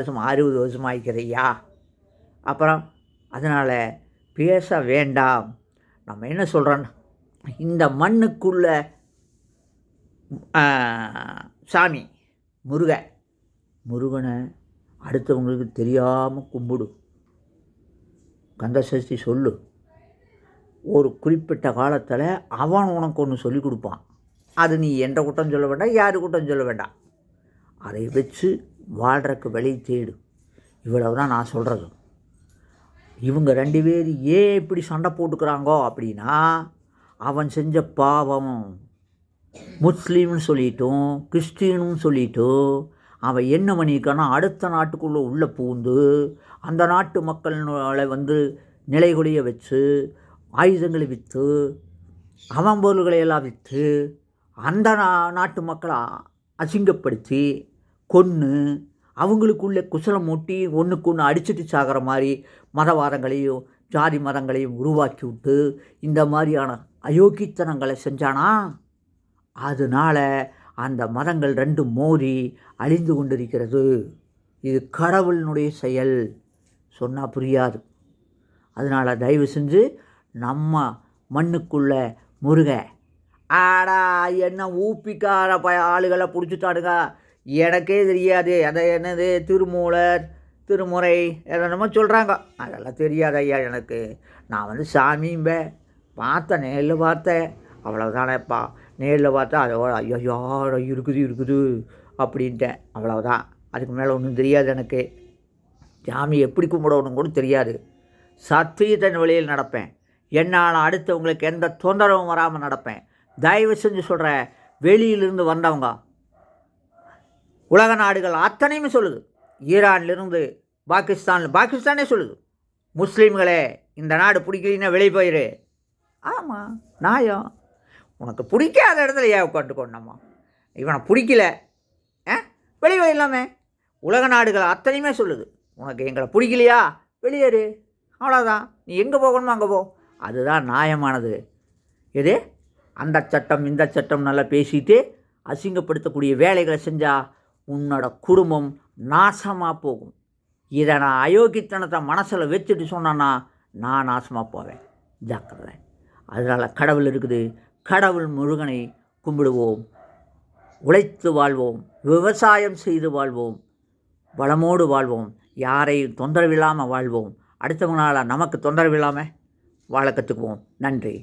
60 வருஷம் ஆகிக்கிறையா. அப்புறம் அதனால் பேச வேண்டாம். நம்ம என்ன சொல்கிறோன்னா, இந்த மண்ணுக்குள்ள சாமி முருகனை அடுத்தவங்களுக்கு தெரியாமல் கும்பிடு. கந்தசஷ்டி சொல்லு. ஒரு குறிப்பிட்ட காலத்தில் அவன் உனக்கு ஒன்று சொல்லி கொடுப்பான். அது நீ என்ற குற்றம் சொல்ல வேண்டாம், யாரு குற்றம் சொல்ல வேண்டாம். அதை வச்சு வாழ்கிறக்கு வழி தேடு. இவ்வளவு தான் நான் சொல்கிறது. இவங்க 2 பேர் ஏன் இப்படி சண்டை போட்டுக்கிறாங்கோ அப்படின்னா, அவன் செஞ்ச பாவம். முஸ்லீம்னு சொல்லிட்டும் கிறிஸ்டினும் சொல்லிட்டும் அவன் என்ன பண்ணியிருக்கான்னா, அடுத்த நாட்டுக்குள்ளே உள்ளே பூந்து அந்த நாட்டு மக்களோட நிலைகுலிய வச்சு ஆயுதங்களை விற்று அவன் பொருள்களை எல்லாம் விற்று அந்த நாட்டு மக்களை அசிங்கப்படுத்தி கொன்று அவங்களுக்குள்ளே குசலம் மூட்டி ஒன்றுக்கு ஒன்று அடிச்சுட்டு சாகிற மாதிரி மதவாதங்களையும் ஜாதி மதங்களையும் உருவாக்கி விட்டு இந்த மாதிரியான அயோக்கித்தனங்களை செஞ்சானா. அதனால் அந்த மதங்கள் 2 மோதி அழிந்து கொண்டிருக்கிறது. இது கடவுளினுடைய செயல். சொன்னால் புரியாது. அதனால் தயவு செஞ்சு நம்ம மண்ணுக்குள்ள முருக ஆடா என்ன ஊப்பிக்கார ஆளுகளை பிடிச்சிட்டாடுங்க. எனக்கே தெரியாது. அதை என்னது திருமூலர் திருமுறை என்னென்னமோ சொல்கிறாங்க. அதெல்லாம் தெரியாது ஐயா எனக்கு. நான் சாமியும்பே பார்த்தேன், நேரில் பார்த்தேன், அவ்வளோதானேப்பா. நேரில் பார்த்தா அதோட ஐயோ இருக்குது அப்படின்ட்டேன், அவ்வளோதான். அதுக்கு மேலே ஒன்றும் தெரியாது எனக்கு. சாமி எப்படி கும்பிடணும் கூட தெரியாது. சத்தியத்தின் வழியில் நடப்பேன். என்னால் அடுத்தவங்களுக்கு எந்த தொந்தரவும் வராமல் நடப்பேன். தயவு செஞ்சு சொல்கிறேன், வெளியிலிருந்து வந்தவங்க உலக நாடுகள் அத்தனையுமே சொல்லுது. ஈரான்லேருந்து பாகிஸ்தானே சொல்லுது, முஸ்லீம்களே இந்த நாடு பிடிக்கலன்னா வெளியே போயிரு. ஆமாம், நியாயம். உனக்கு பிடிக்காத இடத்துல ஏன் உட்காந்துக்கோணுமா? இவனை பிடிக்கல வெளியே போயிடலாமே. உலக நாடுகள் அத்தனையுமே சொல்லுது, உனக்கு எங்களை பிடிக்கலையா வெளியேறு, அவ்வளோதான். நீ எங்கே போகணுமோ அங்கே போ. அதுதான் நியாயமானது. எது அந்த சட்டம் இந்த சட்டம் நல்லா பேசிட்டு அசிங்கப்படுத்தக்கூடிய வேலைகளை செஞ்சால் உன்னோட குடும்பம் நாசமாக போகும். இதை நான் அயோக்கித்தனத்தை மனசில் வச்சுட்டு சொன்னேன்னா நான் நாசமாக போவேன். ஜாக்கிரதை. அதனால் கடவுள் இருக்குது. கடவுள் முருகனை கும்பிடுவோம், உழைத்து வாழ்வோம், விவசாயம் செய்து வாழ்வோம், வளமோடு வாழ்வோம், யாரையும் தொந்தரவில்லாமல் வாழ்வோம். அடுத்தவங்களால் நமக்கு தொந்தரவில்லாமல் வாழ கற்றுக்குவோம். நன்றி.